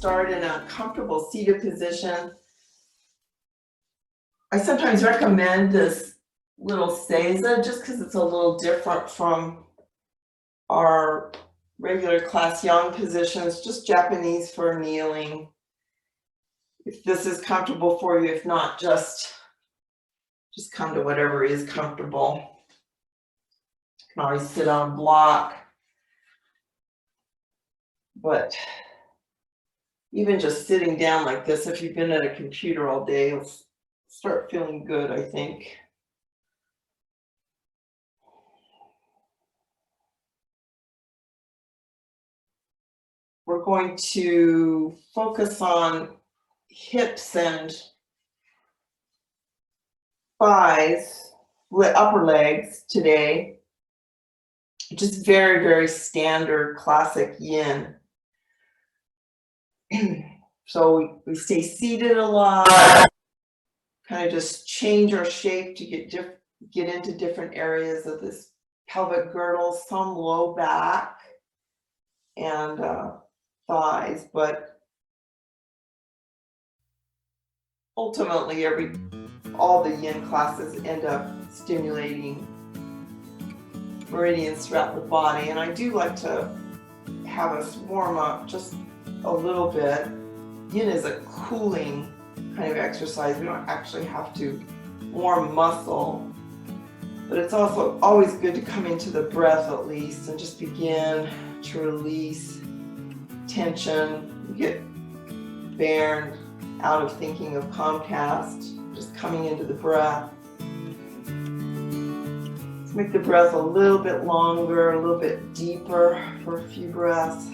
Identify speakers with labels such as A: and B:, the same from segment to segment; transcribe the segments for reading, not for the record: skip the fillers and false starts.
A: start in a comfortable seated position. I sometimes recommend this little seiza just because it's a little different from our regular class yang positions, just Japanese for kneeling. If this is comfortable for you, if not, just come to whatever is comfortable. You can always sit on a block, but even just sitting down like this, if you've been at a computer all day, you'll start feeling good, I think. We're going to focus on hips and thighs, upper legs today. Just very, very standard classic yin. So we stay seated a lot, kind of just change our shape to get into different areas of this pelvic girdle, some low back and thighs, but ultimately all the yin classes end up stimulating meridians throughout the body. And I do like to have us warm up just a little bit. Yin is a cooling kind of exercise. We don't actually have to warm muscle, but it's also always good to come into the breath at least and just begin to release tension. You get burned out of thinking of Comcast, just coming into the breath. Let's make the breath a little bit longer, a little bit deeper for a few breaths.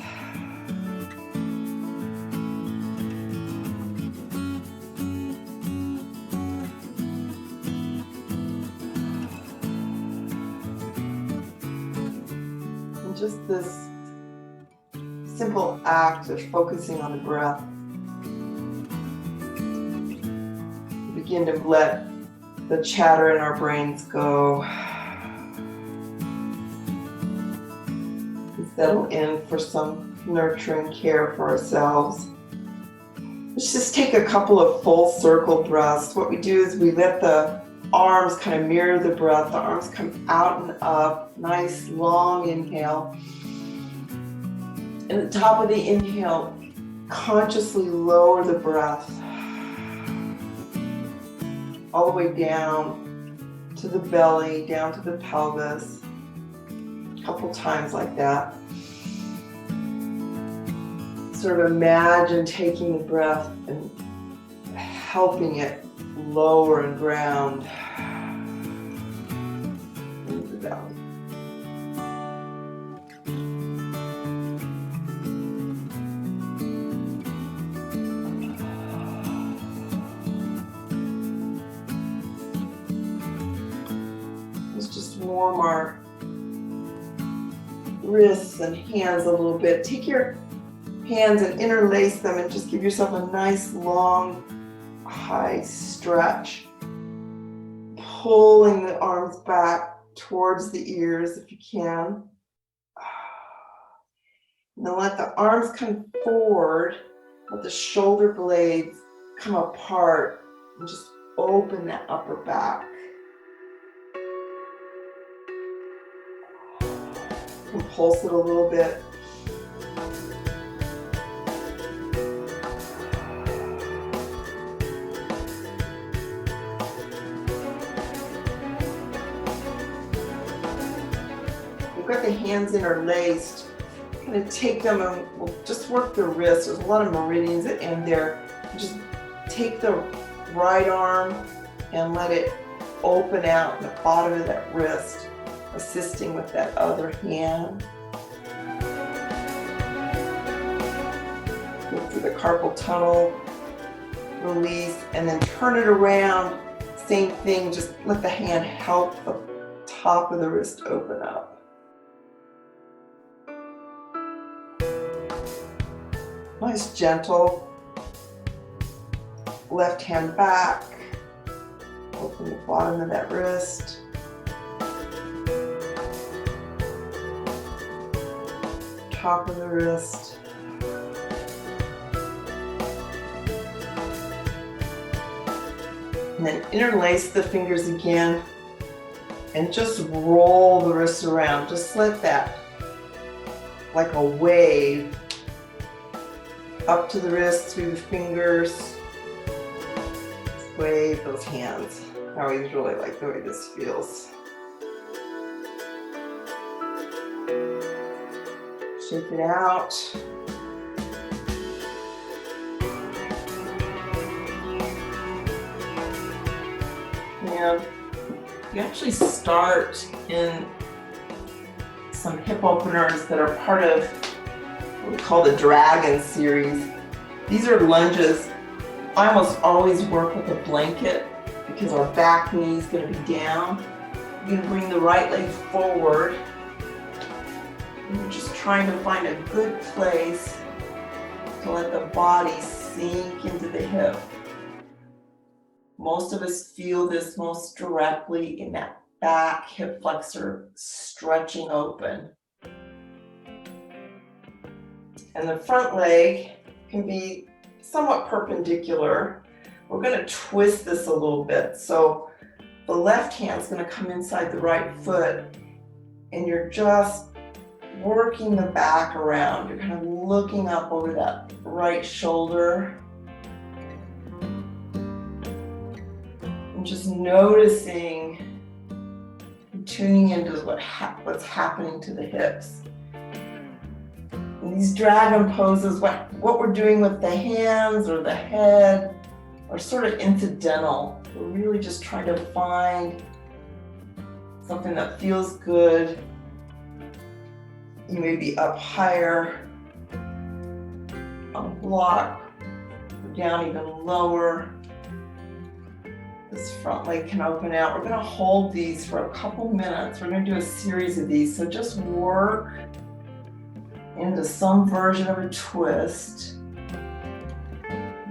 A: And just this simple act of focusing on the breath. We begin to let the chatter in our brains go. Settle in for some nurturing care for ourselves. Let's just take a couple of full circle breaths. What we do is we let the arms kind of mirror the breath. The arms come out and up. Nice long inhale. And at the top of the inhale, consciously lower the breath all the way down to the belly, down to the pelvis. A couple times like that. Sort of imagine taking the breath and helping it lower and ground into the belly. Let's just warm our wrists and hands a little bit. Take your hands and interlace them and just give yourself a nice long high stretch, pulling the arms back towards the ears if you can, and then let the arms come forward, let the shoulder blades come apart and just open that upper back. Pulse it a little bit. Got the hands interlaced, kind of take them and we'll just work the wrist. There's a lot of meridians that end there. Just take the right arm and let it open out in the bottom of that wrist, assisting with that other hand. Go through the carpal tunnel, release, and then turn it around. Same thing, just let the hand help the top of the wrist open up. Nice gentle left hand back, open the bottom of that wrist. Top of the wrist. And then interlace the fingers again and just roll the wrists around. Just let that, like a wave, up to the wrist, through the fingers. Wave those hands. I always really like the way this feels. Shake it out. And you actually start in some hip openers that are part of what we call the Dragon series. These are lunges. I almost always work with a blanket because our back knee is going to be down. You're going to bring the right leg forward. And you're just trying to find a good place to let the body sink into the hip. Most of us feel this most directly in that back hip flexor stretching open. And the front leg can be somewhat perpendicular. We're going to twist this a little bit. So the left hand's going to come inside the right foot, and you're just working the back around. You're kind of looking up over that right shoulder. And just noticing and tuning into what's happening to the hips. And these dragon poses, what we're doing with the hands or the head, are sort of incidental. We're really just trying to find something that feels good. You may be up higher on a block, or down even lower. This front leg can open out. We're going to hold these for a couple minutes. We're going to do a series of these. So just work into some version of a twist.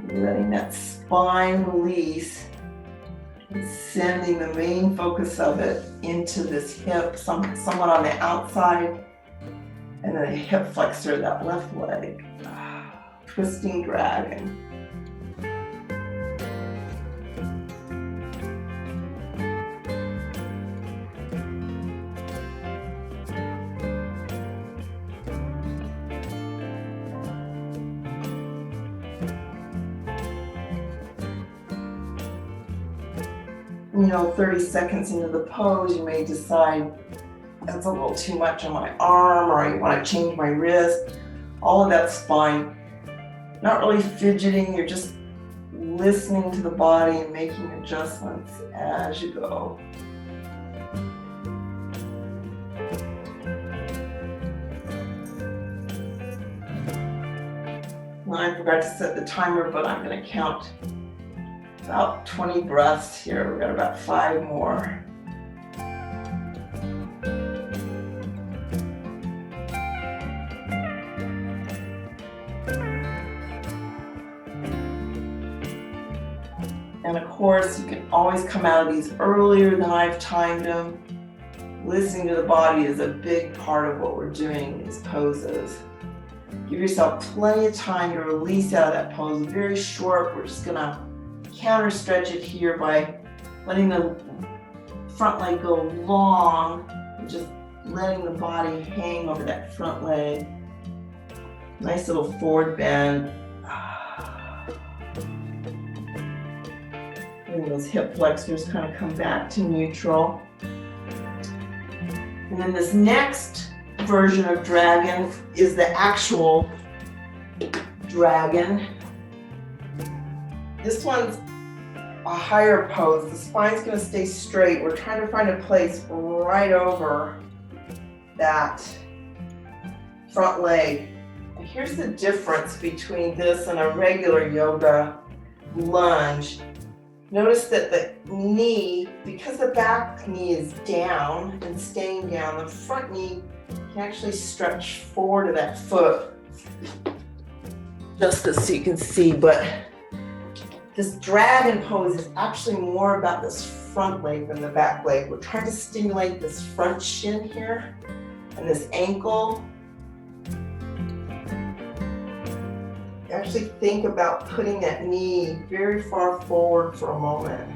A: Letting that spine release and sending the main focus of it into this hip, somewhat on the outside, and then a hip flexor, that left leg. Twisting dragon. You know, 30 seconds into the pose, you may decide that's a little too much on my arm, or I want to change my wrist. All of that's fine. Not really fidgeting, you're just listening to the body and making adjustments as you go. Well, I forgot to set the timer, but I'm going to count about 20 breaths here. We've got about 5 more. And of course, you can always come out of these earlier than I've timed them. Listening to the body is a big part of what we're doing in these poses. Give yourself plenty of time to release out of that pose. Very short. We're just gonna counter stretch it here by letting the front leg go long and just letting the body hang over that front leg. Nice little forward bend. And those hip flexors kind of come back to neutral. And then this next version of dragon is the actual dragon. This one's a higher pose. The spine's going to stay straight. We're trying to find a place right over that front leg. And here's the difference between this and a regular yoga lunge. Notice that the knee, because the back knee is down and staying down, the front knee can actually stretch forward to that foot, just so you can see. But this dragon pose is actually more about this front leg than the back leg. We're trying to stimulate this front shin here and this ankle. Actually think about putting that knee very far forward for a moment.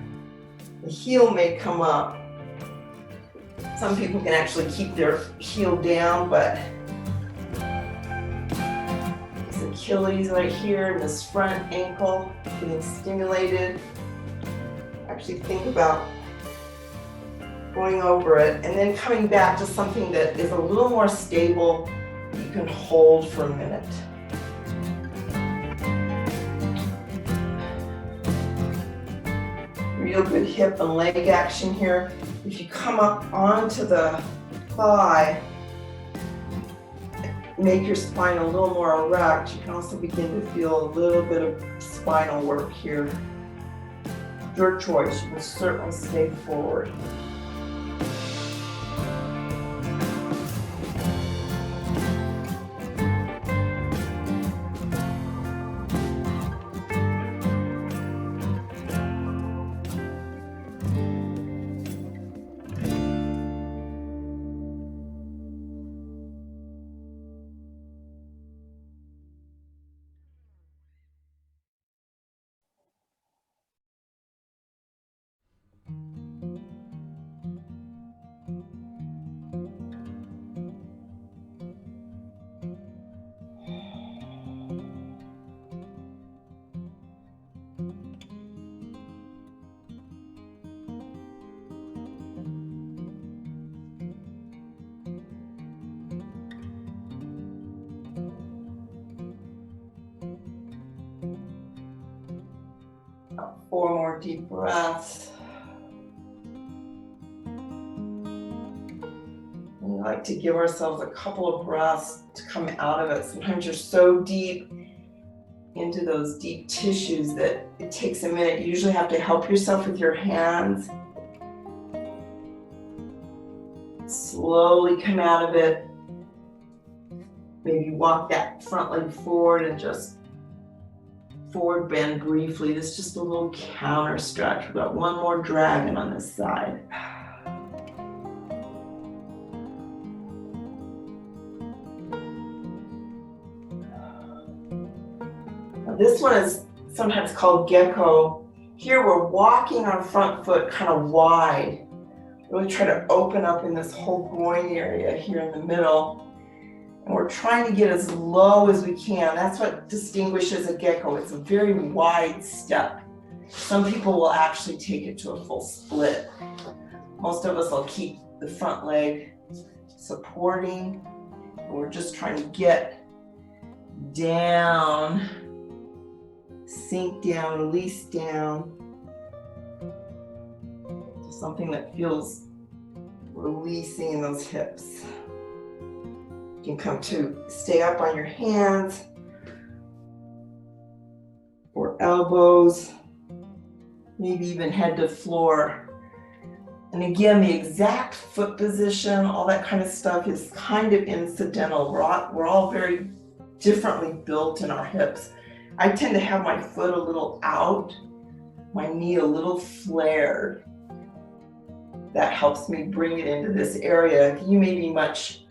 A: The heel may come up. Some people can actually keep their heel down, but this Achilles right here and this front ankle getting stimulated. Actually think about going over it and then coming back to something that is a little more stable you can hold for a minute. Real good hip and leg action here. If you come up onto the thigh, make your spine a little more erect, you can also begin to feel a little bit of spinal work here. Your choice, you can certainly stay forward. About 4 more deep breaths. We like to give ourselves a couple of breaths to come out of it. Sometimes you're so deep into those deep tissues that it takes a minute. You usually have to help yourself with your hands. Slowly come out of it. Maybe walk that front leg forward and just forward bend briefly. This is just a little counter stretch. We've got one more dragon on this side. Now this one is sometimes called gecko. Here we're walking our front foot kind of wide. Really try to open up in this whole groin area here in the middle. And we're trying to get as low as we can. That's what distinguishes a gecko. It's a very wide step. Some people will actually take it to a full split. Most of us will keep the front leg supporting. And we're just trying to get down, sink down, release down to something that feels releasing in those hips. You can come to stay up on your hands or elbows, maybe even head to floor. And again, the exact foot position, all that kind of stuff is kind of incidental. We're all very differently built in our hips. I tend to have my foot a little out, my knee a little flared. That helps me bring it into this area. You may be much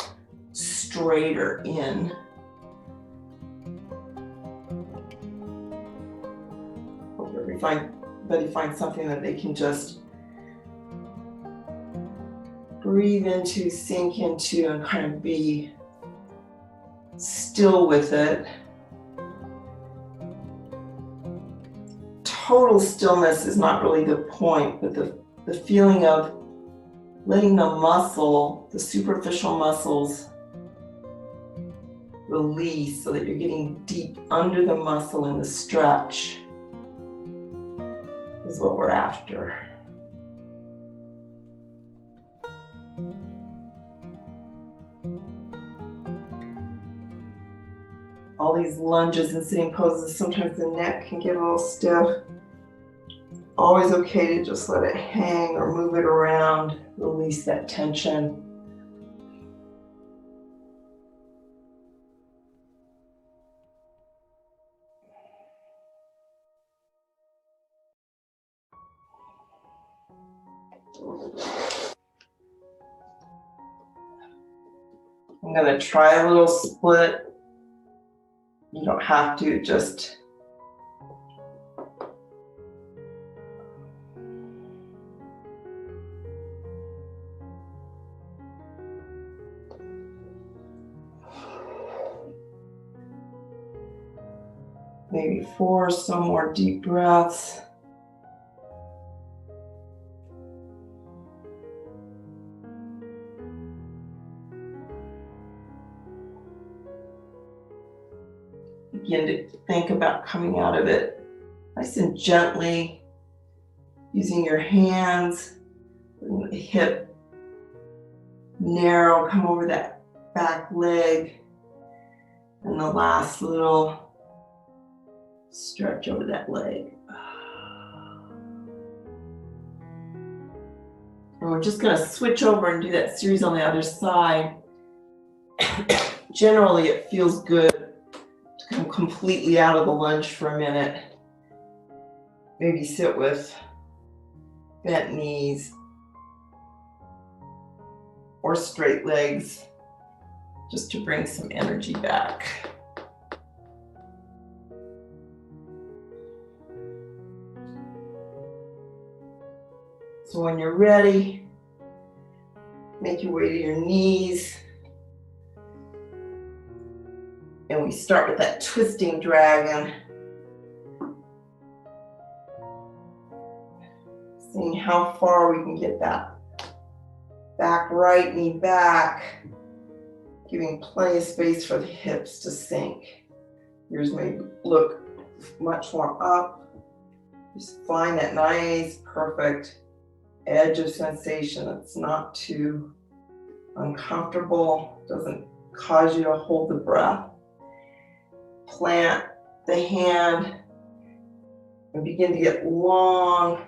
A: straighter in. Hope everybody finds something that they can just breathe into, sink into, and kind of be still with it. Total stillness is not really the point, but the feeling of letting the muscle, the superficial muscles, release so that you're getting deep under the muscle in the stretch is what we're after. All these lunges and sitting poses, sometimes the neck can get a little stiff. Always okay to just let it hang or move it around, release that tension. I'm going to try a little split. You don't have to, just Maybe 4, some more deep breaths. Begin to think about coming out of it nice and gently, using your hands, letting the hip narrow, come over that back leg, and the last little stretch over that leg. And we're just going to switch over and do that series on the other side. Generally, it feels good to come completely out of the lunge for a minute. Maybe sit with bent knees or straight legs, just to bring some energy back. So when you're ready, make your way to your knees. And we start with that twisting dragon. Seeing how far we can get that back right knee back, giving plenty of space for the hips to sink. Yours may look much more up. Just find that nice, perfect edge of sensation that's not too uncomfortable, doesn't cause you to hold the breath. Plant the hand and begin to get long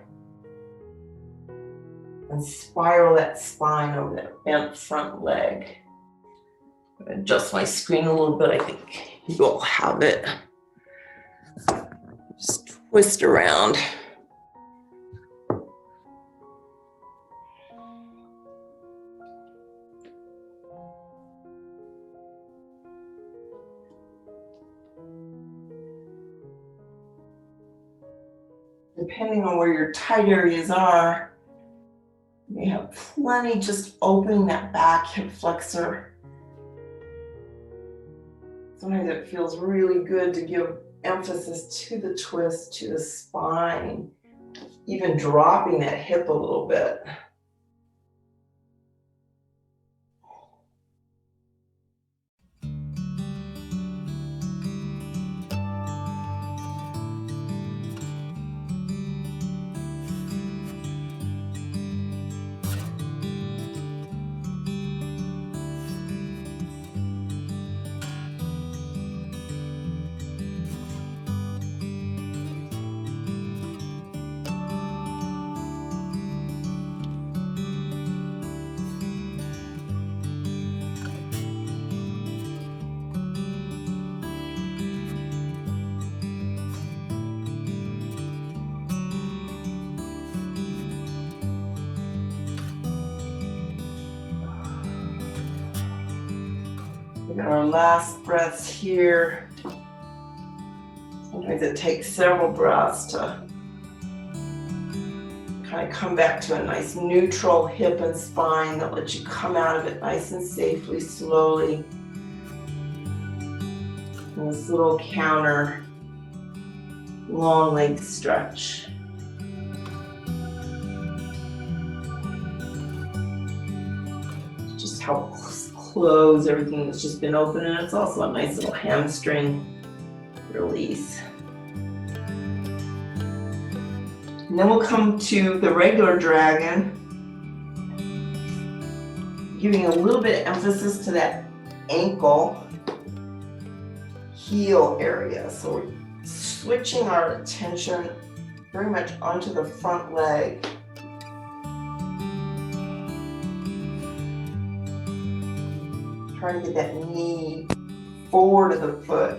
A: and spiral that spine over that bent front leg. I'm going to adjust my screen a little bit. I think you'll have it. Just twist around. Depending on where your tight areas are, you have plenty just opening that back hip flexor. Sometimes it feels really good to give emphasis to the twist, to the spine, even dropping that hip a little bit. We got our last breaths here. Sometimes it takes several breaths to kind of come back to a nice neutral hip and spine that lets you come out of it nice and safely, slowly. And this little counter long leg stretch. Just help close everything that's just been open, and it's also a nice little hamstring release. And then we'll come to the regular dragon, giving a little bit of emphasis to that ankle heel area. So we're switching our attention very much onto the front leg. Trying to get that knee forward of the foot.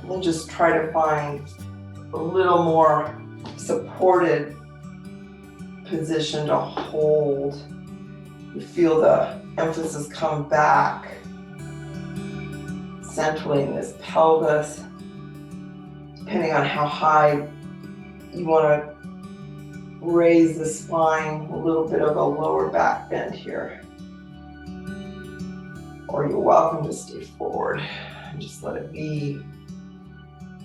A: And then just try to find a little more supported position to hold. You feel the emphasis come back, centrally in this pelvis, depending on how high you want to raise the spine, a little bit of a lower back bend here. Or you're welcome to stay forward and just let it be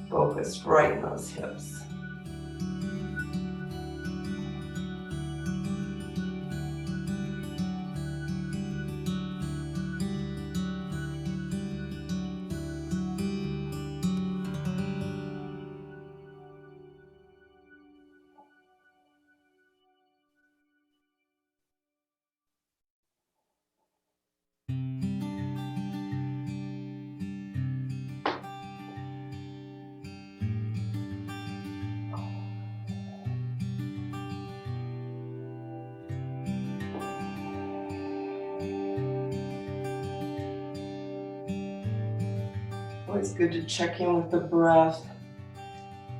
A: focused right in those hips. Always good to check in with the breath,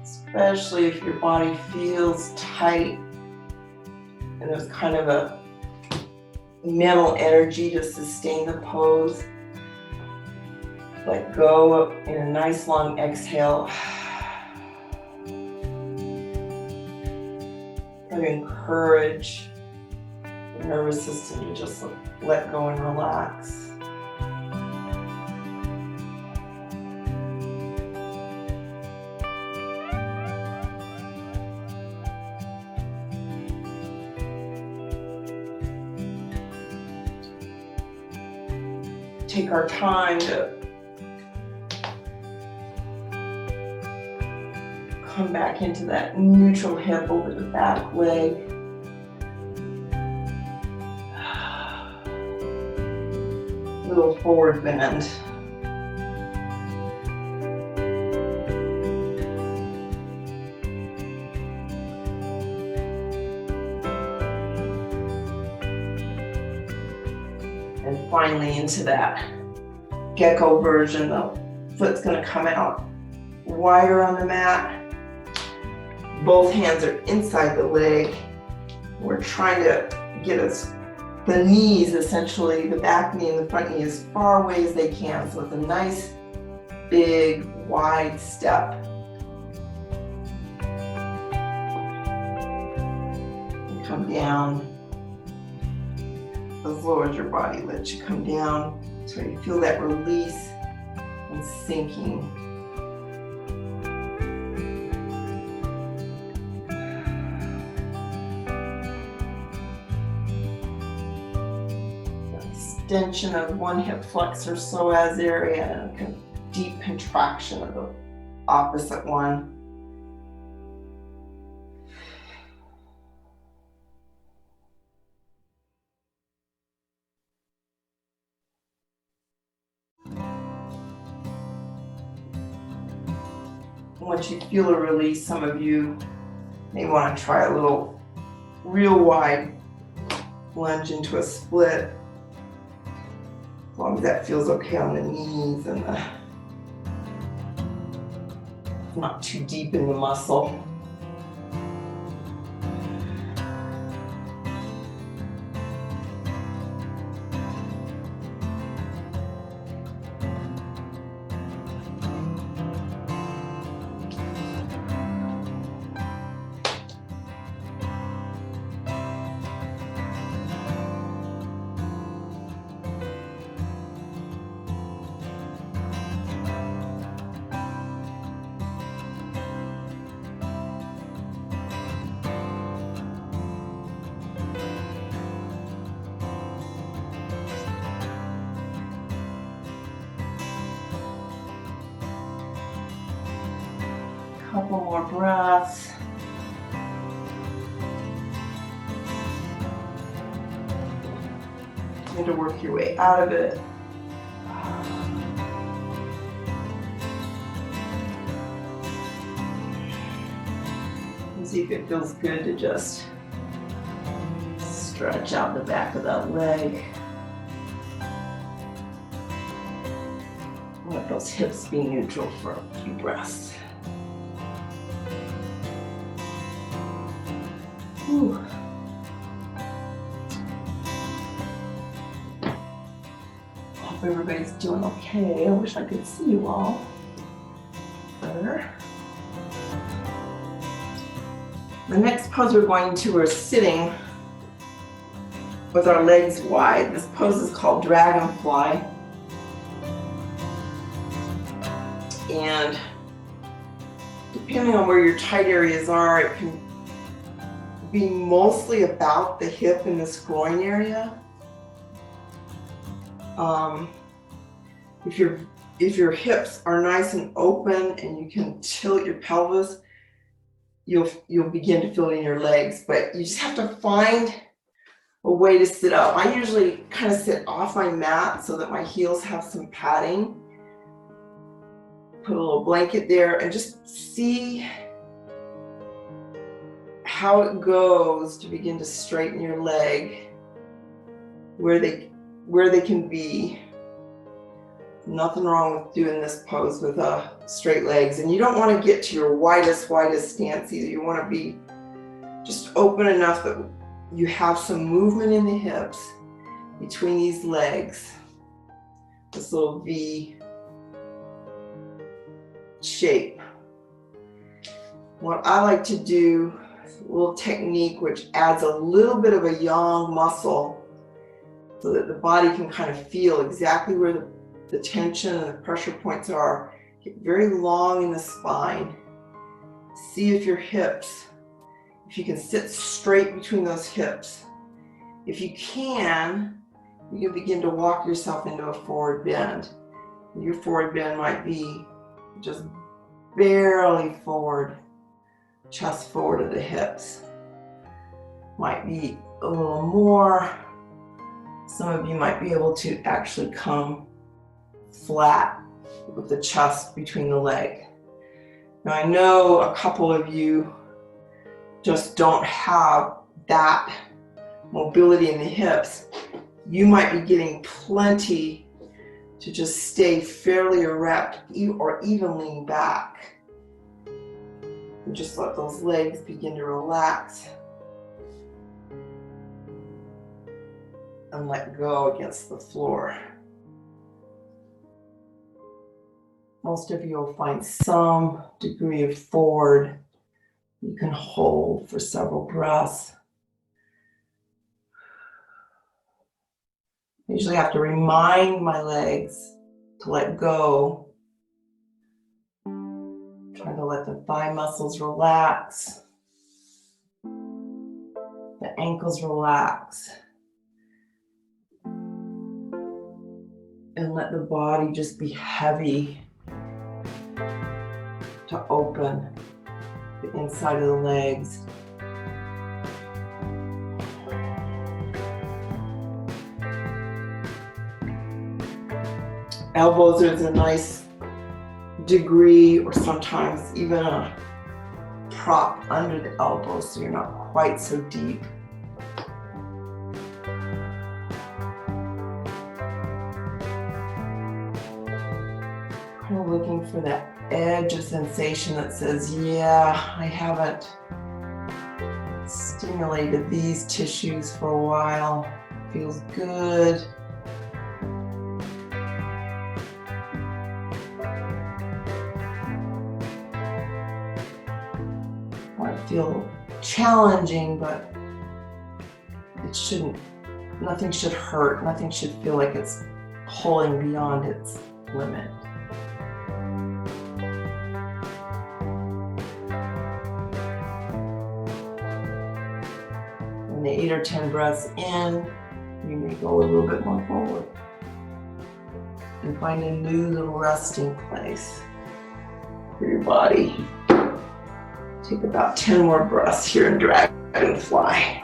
A: especially if your body feels tight and there's kind of a mental energy to sustain the pose. Let go in a nice long exhale. And encourage the nervous system to just let go and relax. Take our time to come back into that neutral hip over the back leg. Little forward bend. And finally into that gecko version. The foot's going to come out wider on the mat. Both hands are inside the leg. We're trying to get the knees, essentially, the back knee and the front knee, as far away as they can. So it's a nice, big, wide step. And come down. As low as your body lets you come down. So you feel that release and sinking. Extension of one hip flexor psoas area and a deep contraction of the opposite one. Once you feel a release, some of you may want to try a little real wide lunge into a split. As long as that feels okay on the knees and not too deep in the muscle. Couple more breaths. You need to work your way out of it. And see if it feels good to just stretch out the back of that leg. Let those hips be neutral for a few breaths. Whew. Hope everybody's doing okay. I wish I could see you all better. The next pose we're sitting with our legs wide. This pose is called dragonfly. And depending on where your tight areas are, it can be mostly about the hip and this groin area. If your hips are nice and open and you can tilt your pelvis, you'll begin to feel it in your legs, but you just have to find a way to sit up. I usually kind of sit off my mat so that my heels have some padding. Put a little blanket there and just see how it goes to begin to straighten your leg where they can be. Nothing wrong with doing this pose with straight legs. And you don't want to get to your widest stance either. You want to be just open enough that you have some movement in the hips between these legs. This little V shape. What I like to do is a little technique which adds a little bit of a yang muscle so that the body can kind of feel exactly where the tension and the pressure points are. Get very long in the spine. See if your hips, if you can sit straight between those hips. If you can, you can begin to walk yourself into a forward bend. Your forward bend might be just barely forward, chest forward of the hips. Might be a little more. Some of you might be able to actually come flat with the chest between the leg. Now I know a couple of you just don't have that mobility in the hips. You might be getting plenty to just stay fairly erect or even lean back. And just let those legs begin to relax and let go against the floor. Most of you will find some degree of forward you can hold for several breaths. I usually have to remind my legs to let go. Trying to let the thigh muscles relax. The ankles relax. And let the body just be heavy to open the inside of the legs. Elbows, there's a nice degree or sometimes even a prop under the elbows so you're not quite so deep. Kind of looking for that edge of sensation that says, yeah, I haven't stimulated these tissues for a while. Feels good. Might feel challenging, but it shouldn't, nothing should hurt. Nothing should feel like it's pulling beyond its limit. And the 8 or 10 breaths in, you may go a little bit more forward and find a new little resting place for your body. Take about 10 more breaths here in dragonfly.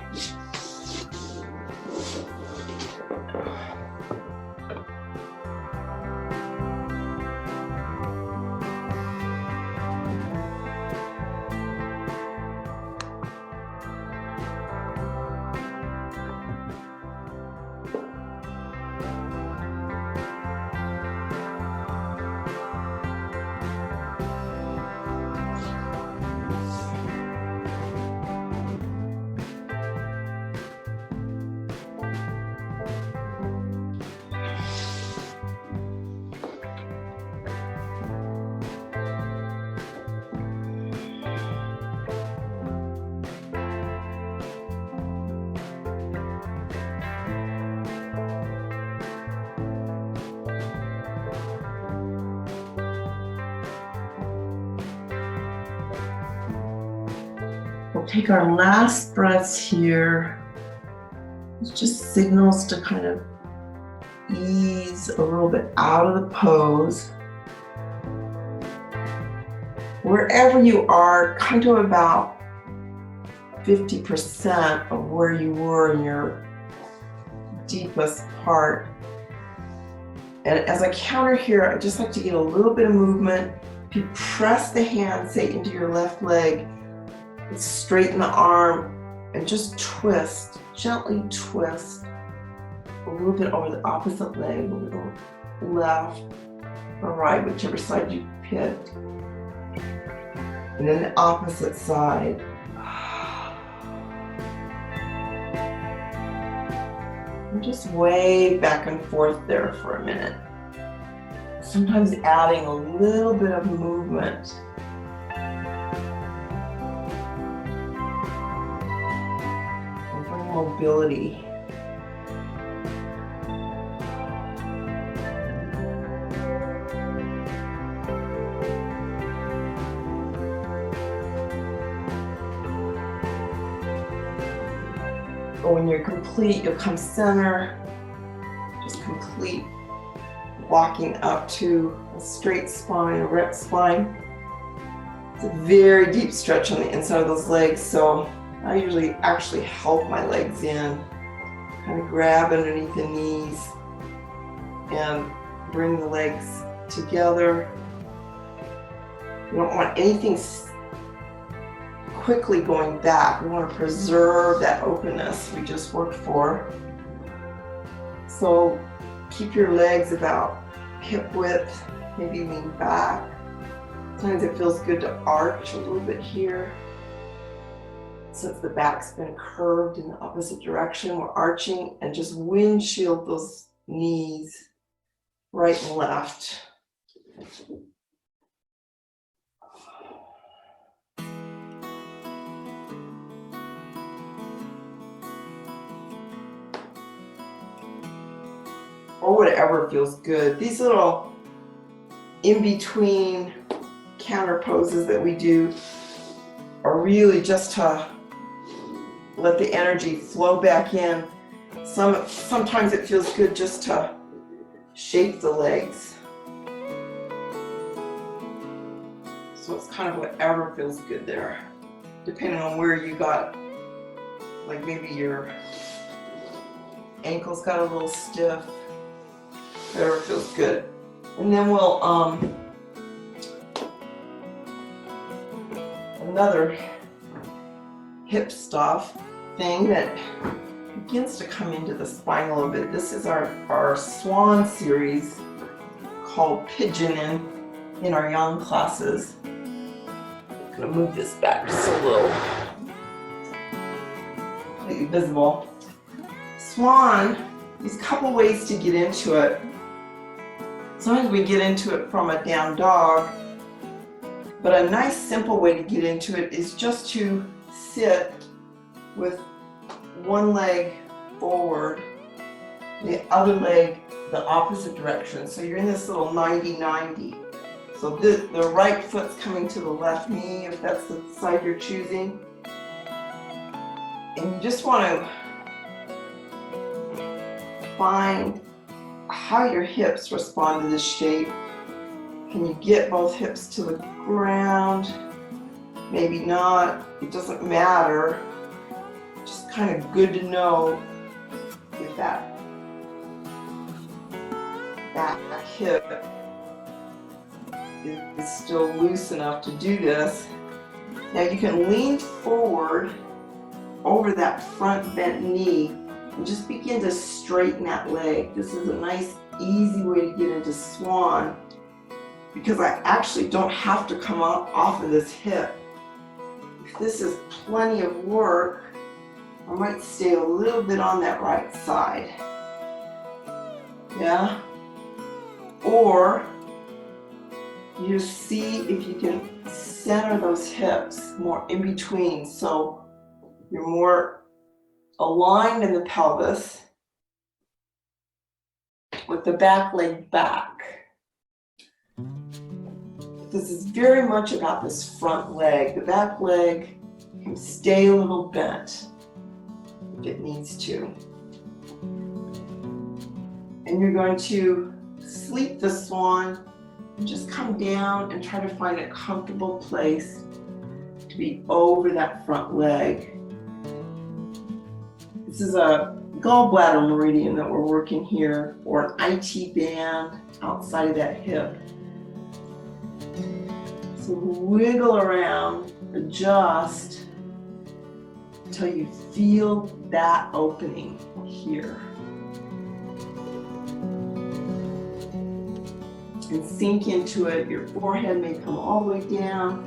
A: we'll take our last breaths here. It's just signals to kind of ease a little bit out of the pose. Wherever you are, kind of about 50% of where you were in your deepest part. And as I counter here, I just like to get a little bit of movement. If you press the hand, say, into your left leg, straighten the arm, and just twist, gently twist a little bit over the opposite leg, a little left or right, whichever side you picked. And then the opposite side. And just wave back and forth there for a minute. Sometimes adding a little bit of movement. And bring mobility. When you're complete, you'll come center, just complete walking up to a straight spine, a erect spine. It's a very deep stretch on the inside of those legs, so I usually actually help my legs in, kind of grab underneath the knees and bring the legs together. You don't want anything quickly going back. We want to preserve that openness we just worked for. So keep your legs about hip width, maybe lean back. Sometimes it feels good to arch a little bit here. Since the back's been curved in the opposite direction, we're arching and just windshield those knees right and left. Or whatever feels good. These little in-between counter poses that we do are really just to let the energy flow back in. Sometimes it feels good just to shape the legs. So it's kind of whatever feels good there, depending on where you got, like maybe your ankles got a little stiff. Whatever feels good. And then we'll, another hip stuff thing that begins to come into the spine a little bit. This is our swan series called pigeon in our young classes. I'm gonna move this back just a little. Completely visible. Swan, there's a couple ways to get into it. Sometimes we get into it from a down dog, but a nice simple way to get into it is just to sit with one leg forward, the other leg the opposite direction. So you're in this little 90-90. So the right foot's coming to the left knee, if that's the side you're choosing. And you just want to find how your hips respond to this shape. Can you get both hips to the ground? Maybe not, it doesn't matter. Just kind of good to know if that back hip is still loose enough to do this. Now you can lean forward over that front bent knee and just begin to straighten that leg. This is a nice, easy way to get into swan because I actually don't have to come off of this hip. If this is plenty of work, I might stay a little bit on that right side. Yeah? Or you see if you can center those hips more in between so you're more aligned in the pelvis with the back leg back. This is very much about this front leg. The back leg can stay a little bent if it needs to. And you're going to sleep the swan and just come down and try to find a comfortable place to be over that front leg. This is a gallbladder meridian that we're working here, or an IT band outside of that hip. So wiggle around, adjust until you feel that opening here. And sink into it. Your forehead may come all the way down.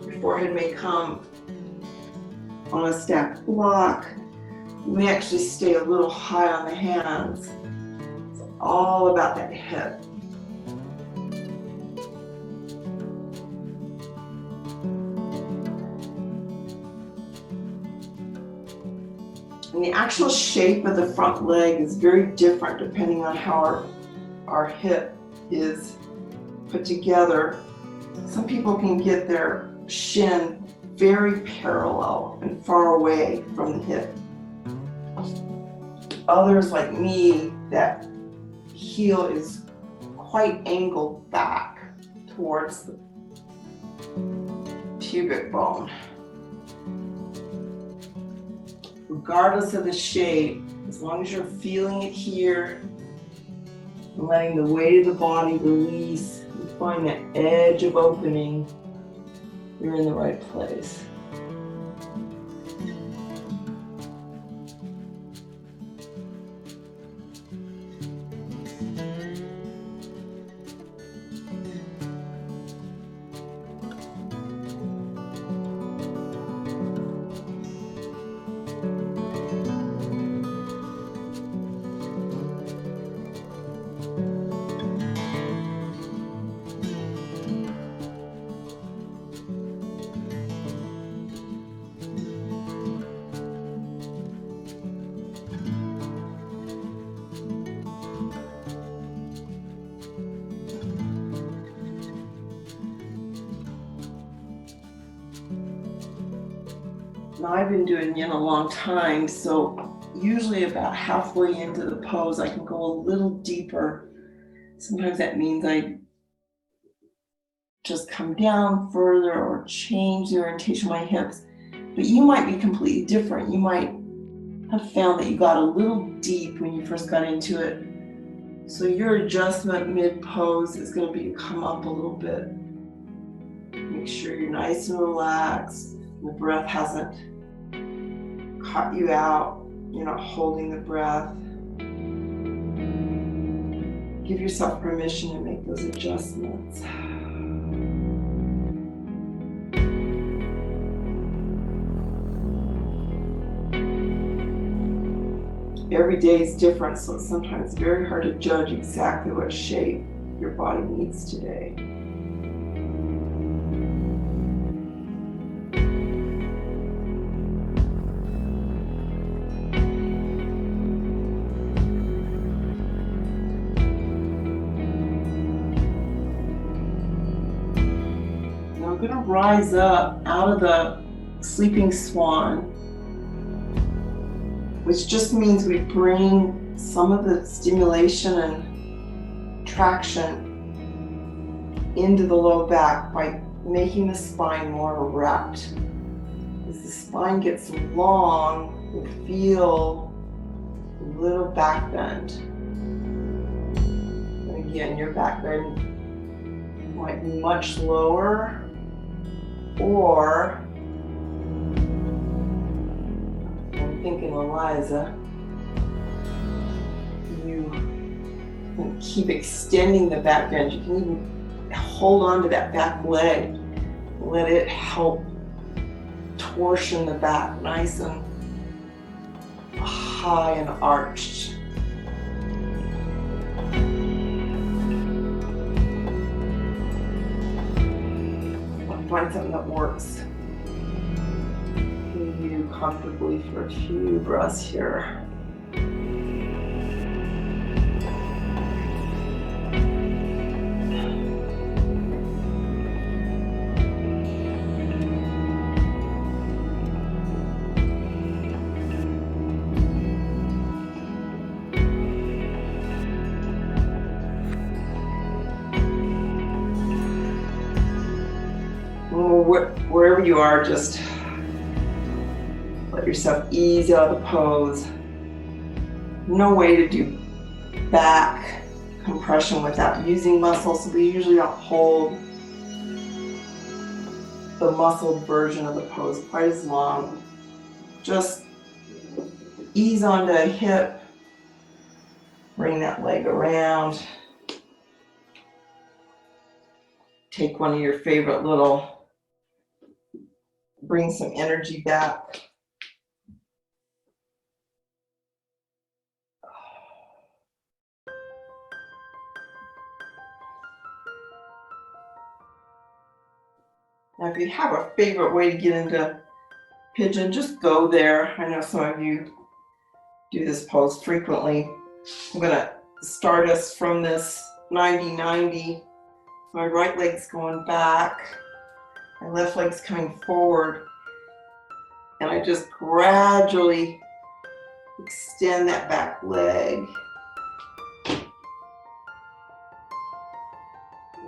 A: Your forehead may come on a stacked block. You may actually stay a little high on the hands. It's all about that hip. And the actual shape of the front leg is very different depending on how our hip is put together. Some people can get their shin very parallel and far away from the hip. Others, like me, that heel is quite angled back towards the pubic bone. Regardless of the shape, as long as you're feeling it here, and letting the weight of the body release, and find that edge of opening, you're in the right place. Now, I've been doing yin a long time, so usually about halfway into the pose, I can go a little deeper. Sometimes that means I just come down further or change the orientation of my hips. But you might be completely different. You might have found that you got a little deep when you first got into it. So your adjustment mid-pose is going to be to come up a little bit. Make sure you're nice and relaxed. The breath hasn't caught you out. You're not holding the breath. Give yourself permission to make those adjustments. Every day is different, so it's sometimes very hard to judge exactly what shape your body needs today. Now I'm going to rise up out of the sleeping swan, which just means we bring some of the stimulation and traction into the low back by making the spine more erect. As the spine gets long, you'll feel a little back bend. And again, your back bend might be much lower, or thinking, Eliza, you can keep extending the back bend. You can even hold on to that back leg, let it help torsion the back nice and high and arched. Find something that works you comfortably for a few breaths here. wherever you are, just let yourself ease out of the pose. No way to do back compression without using muscles, so we usually don't hold the muscled version of the pose quite as long. Just ease onto a hip, bring that leg around. Take one of your favorite little, bring some energy back. Now, if you have a favorite way to get into pigeon, just go there. I know some of you do this pose frequently. I'm going to start us from this 90-90. My right leg's going back, my left leg's coming forward, and I just gradually extend that back leg.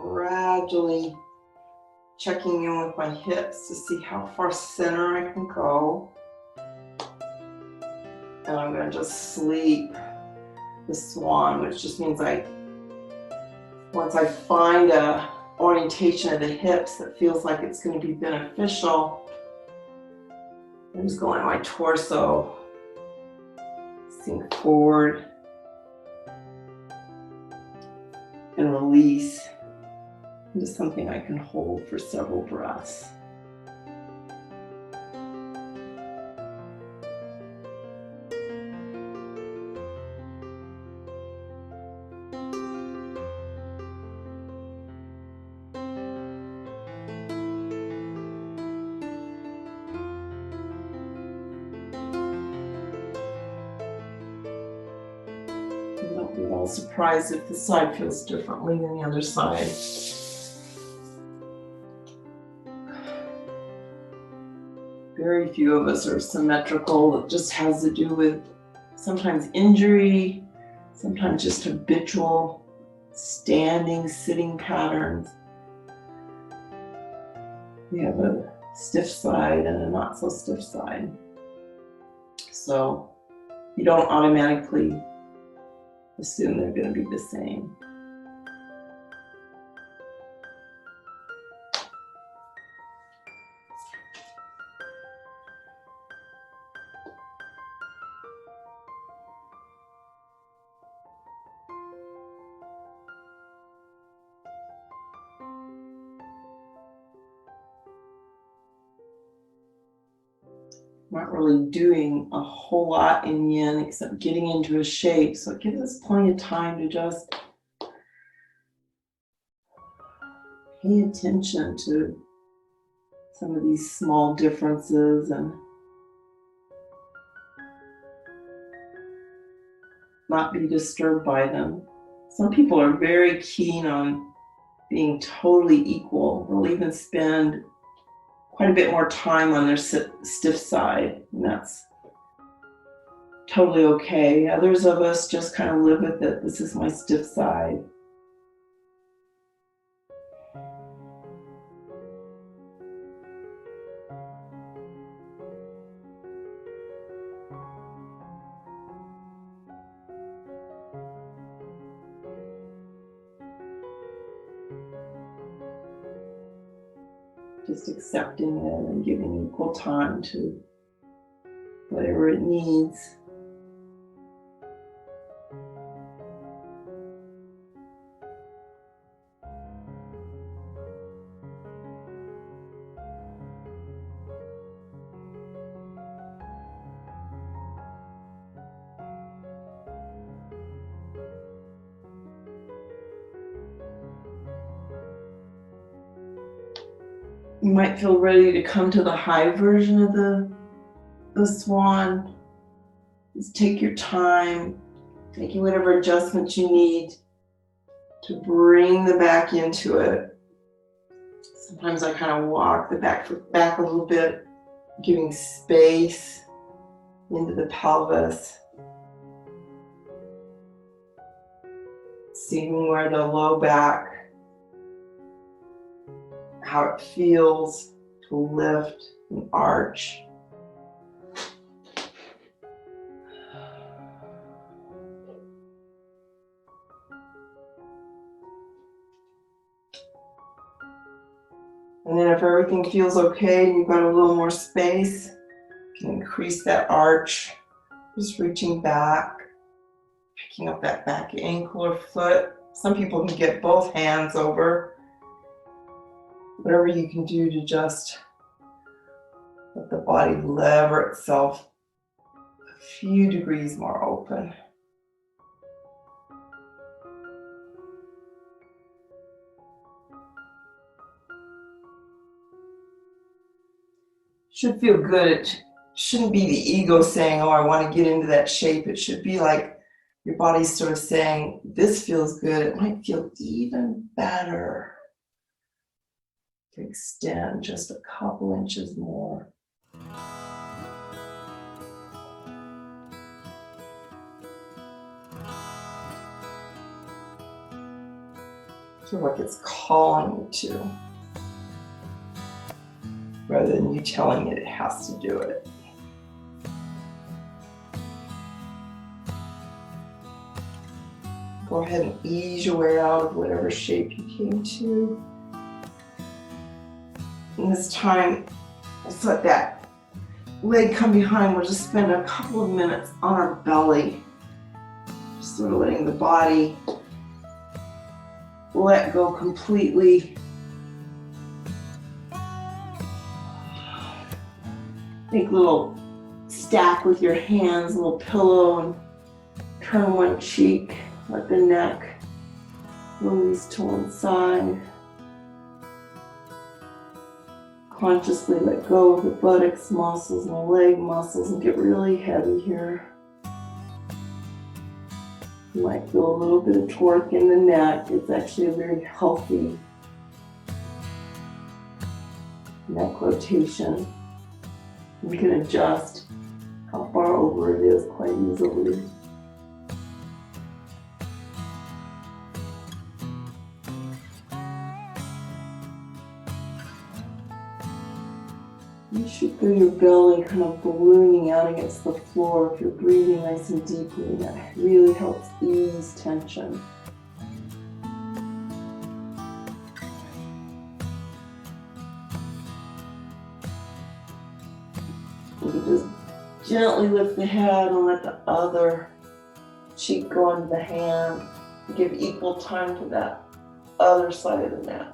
A: Gradually checking in with my hips to see how far center I can go. And I'm going to just sleep the swan, which just means once I find a orientation of the hips that feels like it's going to be beneficial, I'm just going my torso, sink forward, and release into something I can hold for several breaths. Don't be all surprised if the side feels differently than the other side. Very few of us are symmetrical. It just has to do with sometimes injury, sometimes just habitual standing, sitting patterns. We have a stiff side and a not so stiff side. So you don't automatically assume they're going to be the same. Not really doing a whole lot in yin except getting into a shape, so it gives us plenty of time to just pay attention to some of these small differences and not be disturbed by them. Some people are very keen on being totally equal. They'll even spend quite a bit more time on their stiff side, and that's totally okay. Others of us just kind of live with it. This is my stiff side. Just accepting it and giving equal time to whatever it needs. You might feel ready to come to the high version of the swan. Just take your time, making whatever adjustments you need to bring the back into it. Sometimes I kind of walk the back a little bit, giving space into the pelvis. Seeing where the low back, how it feels to lift and arch. And then if everything feels okay and you've got a little more space, you can increase that arch, just reaching back, picking up that back ankle or foot. Some people can get both hands over. Whatever you can do to just let the body lever itself a few degrees more open. Should feel good. It shouldn't be the ego saying, oh, I want to get into that shape. It should be like your body's sort of saying, this feels good. It might feel even better to extend just a couple inches more. Feel like it's calling you to, rather than you telling it has to do it. Go ahead and ease your way out of whatever shape you came to. And this time, let's let that leg come behind. We'll just spend a couple of minutes on our belly. Just sort of letting the body let go completely. Make a little stack with your hands, a little pillow, and turn one cheek. Let the neck release to one side. Consciously let go of the buttocks muscles and the leg muscles and get really heavy here. You might feel a little bit of torque in the neck. It's actually a very healthy neck rotation. You can adjust how far over it is quite easily. You should feel your belly kind of ballooning out against the floor if you're breathing nice and deeply, and that really helps ease tension. You can just gently lift the head and let the other cheek go into the hand. Give equal time to that other side of the neck.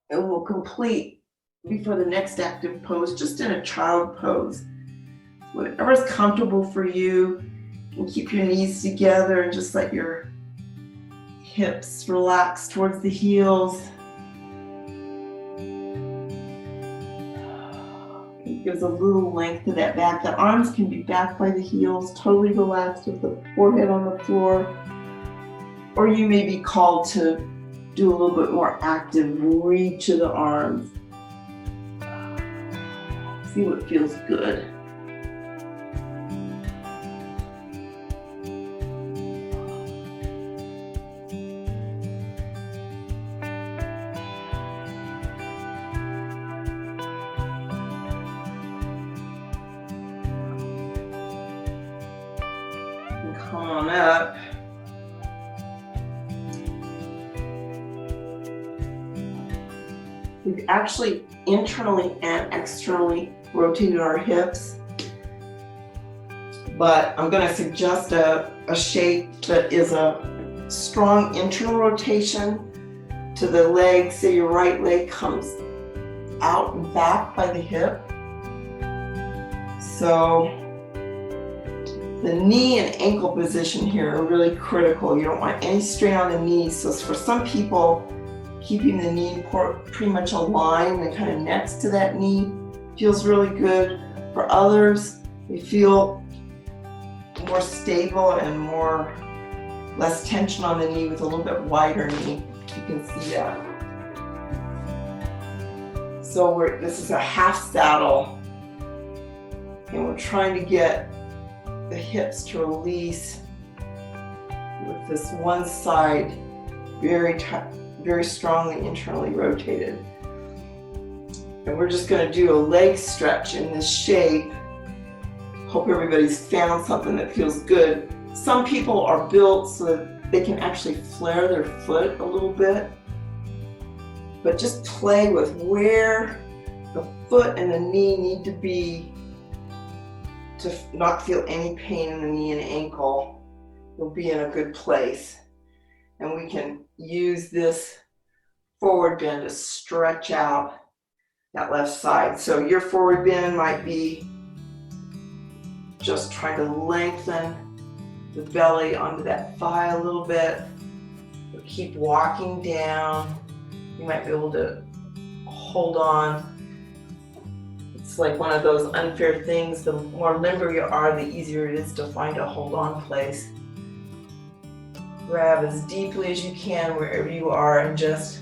A: And we'll complete before the next active pose, just in a child pose. Whatever's comfortable for you, and keep your knees together and just let your hips relax towards the heels. It gives a little length to that back. The arms can be back by the heels, totally relaxed with the forehead on the floor. Or you may be called to do a little bit more active reach of the arms. See what feels good. And come on up. We've actually internally and externally rotated our hips, but I'm going to suggest a shape that is a strong internal rotation to the leg. Say your right leg comes out and back by the hip. So the knee and ankle position here are really critical. You don't want any strain on the knees. So for some people, keeping the knee pretty much aligned and kind of next to that knee feels really good. For others, they feel more stable and less tension on the knee with a little bit wider knee. You can see that. So this is a half saddle, and we're trying to get the hips to release with this one side very strongly internally rotated. And we're just going to do a leg stretch in this shape. Hope everybody's found something that feels good. Some people are built so that they can actually flare their foot a little bit. But just play with where the foot and the knee need to be to not feel any pain in the knee and ankle. You'll be in a good place. And we can use this forward bend to stretch out that left side. So your forward bend might be just trying to lengthen the belly onto that thigh a little bit. But keep walking down. You might be able to hold on. It's like one of those unfair things. The more limber you are, the easier it is to find a hold on place. Grab as deeply as you can wherever you are and just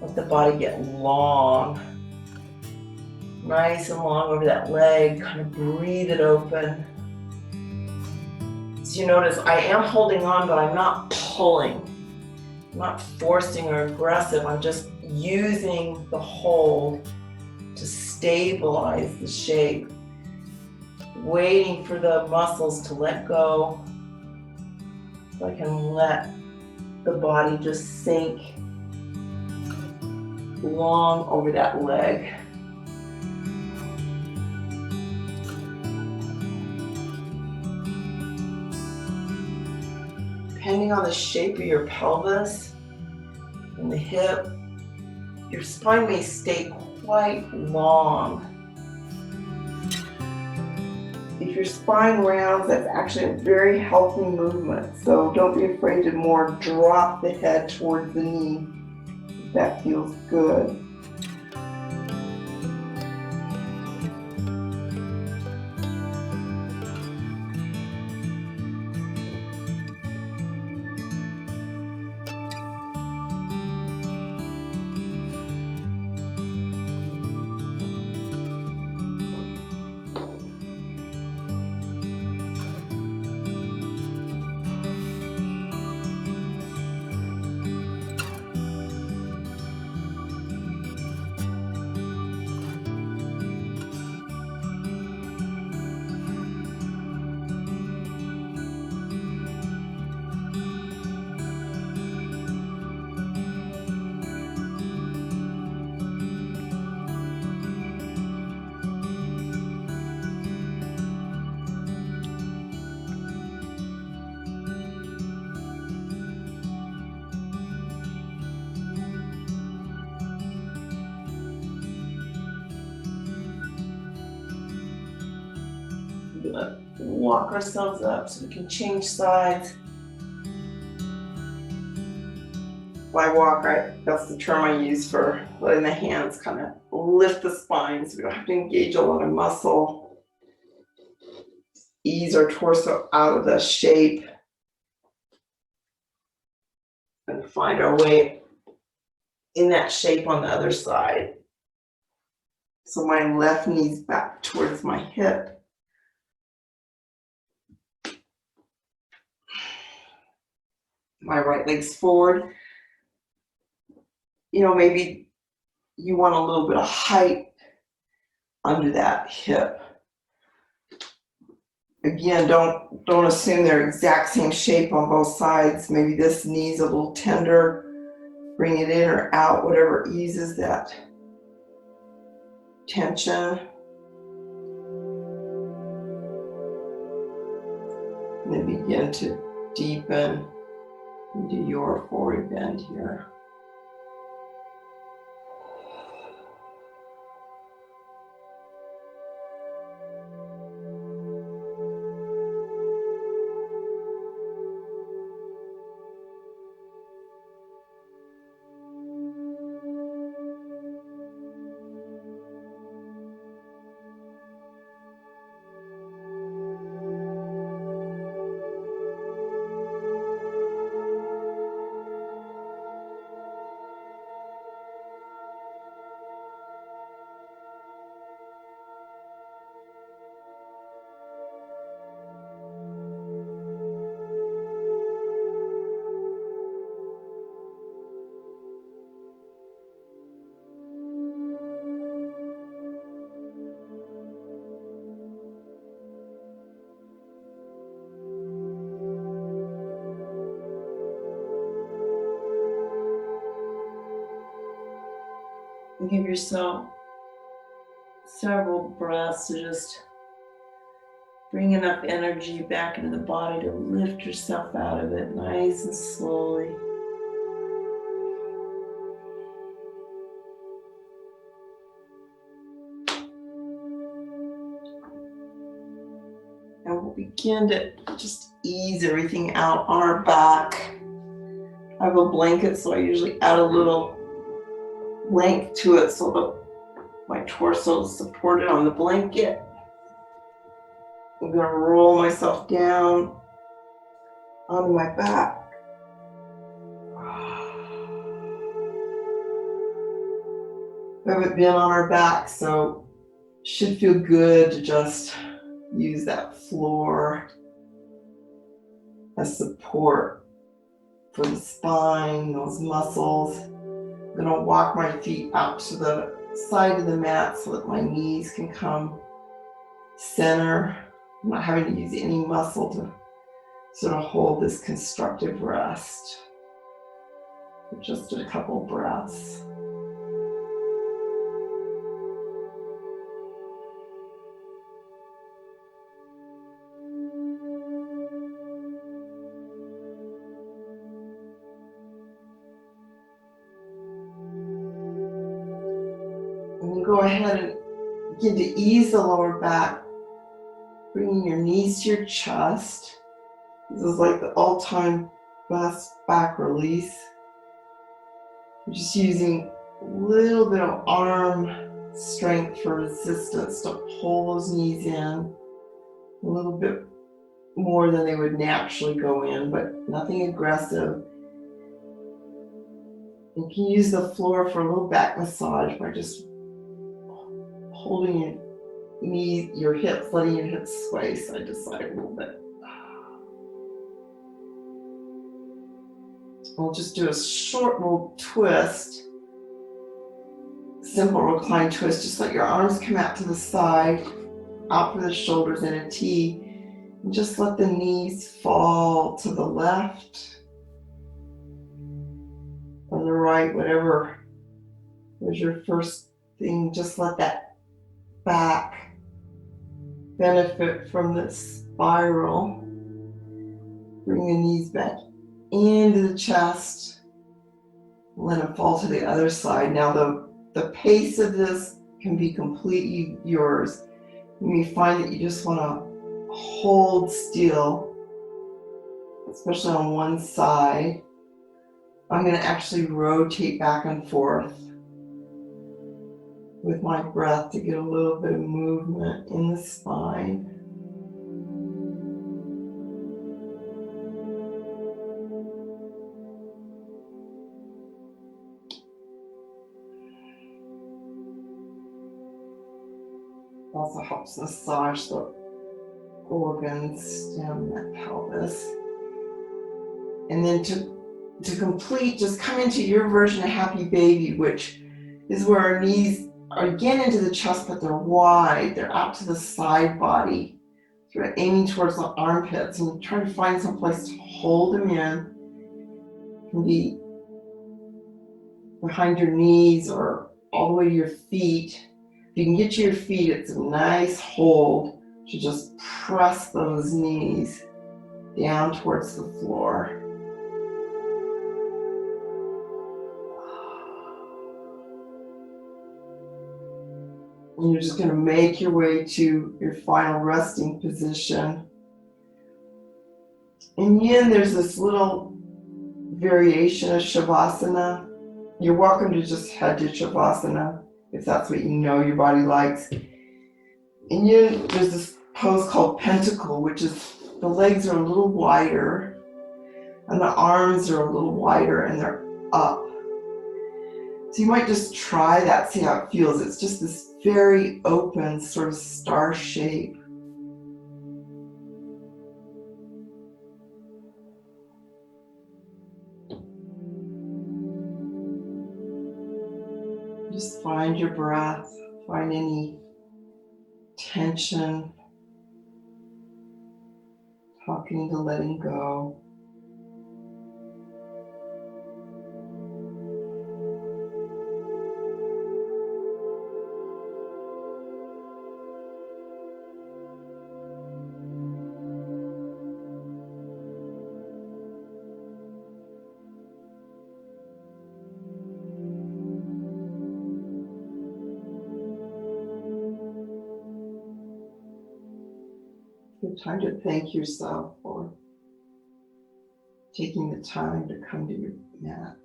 A: let the body get long. Nice and long over that leg. Kind of breathe it open. So you notice I am holding on, but I'm not pulling. I'm not forcing or aggressive. I'm just using the hold to stabilize the shape. Waiting for the muscles to let go. So I can let the body just sink long over that leg. Depending on the shape of your pelvis and the hip, your spine may stay quite long. If your spine rounds, that's actually a very healthy movement. So don't be afraid to more drop the head towards the knee if that feels good. We're gonna walk ourselves up so we can change sides. By walk, that's the term I use for letting the hands kind of lift the spine so we don't have to engage a lot of muscle. Ease our torso out of the shape and find our way in that shape on the other side. So my left knee's back towards my hip. My right leg's forward. You know, maybe you want a little bit of height under that hip. Again, don't assume they're exact same shape on both sides. Maybe this knee's a little tender. Bring it in or out, whatever eases that tension. And then begin to deepen into your forward bend here. And give yourself several breaths to just bring enough energy back into the body to lift yourself out of it nice and slowly. And we'll begin to just ease everything out on our back. I have a blanket, so I usually add a little length to it so that my torso is supported on the blanket. I'm going to roll myself down onto my back. We haven't been on our back, so it should feel good to just use that floor as support for the spine, those muscles. I'm going to walk my feet out to the side of the mat so that my knees can come center. I'm not having to use any muscle to sort of hold this constructive rest for just a couple breaths. And then go ahead and begin to ease the lower back, bringing your knees to your chest. This is like the all-time best back release. We're just using a little bit of arm strength for resistance to pull those knees in a little bit more than they would naturally go in, but nothing aggressive. You can use the floor for a little back massage by just holding your knees, your hips, letting your hips sway side to side a little bit. We'll just do a short little twist, simple recline twist. Just let your arms come out to the side, out for the shoulders in a T, and just let the knees fall to the left or the right, whatever was your first thing. Just let that back benefit from this spiral. Bring the knees back into the chest. Let them fall to the other side. Now the pace of this can be completely yours. You may find that you just want to hold still, especially on one side. I'm going to actually rotate back and forth with my breath to get a little bit of movement in the spine. Also helps massage the organs, stem, that pelvis. And then to complete, just come into your version of happy baby, which is where our knees are again into the chest, but they're wide. They're out to the side body. So we're aiming towards the armpits and trying to find some place to hold them in. It can be behind your knees or all the way to your feet. If you can get to your feet, it's a nice hold to just press those knees down towards the floor. And you're just going to make your way to your final resting position. In yin, there's this little variation of Shavasana. You're welcome to just head to Shavasana if that's what you know your body likes. In yin, there's this pose called pentacle, which is the legs are a little wider and the arms are a little wider and they're up. So you might just try that, see how it feels. It's just this very open sort of star shape. Just find your breath, find any tension, talking to letting go. Good time to thank yourself for taking the time to come to your mat.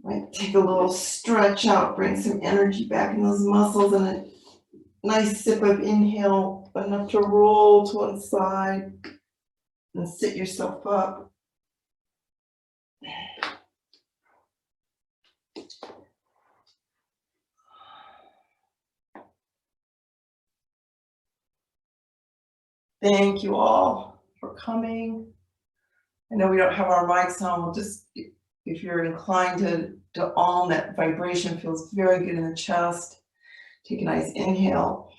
A: Might take a little stretch out, bring some energy back in those muscles, and a nice sip of inhale, enough to roll to one side and sit yourself up. Thank you all for coming. I know we don't have our mics on. We'll just, if you're inclined to om, that vibration feels very good in the chest. Take a nice inhale.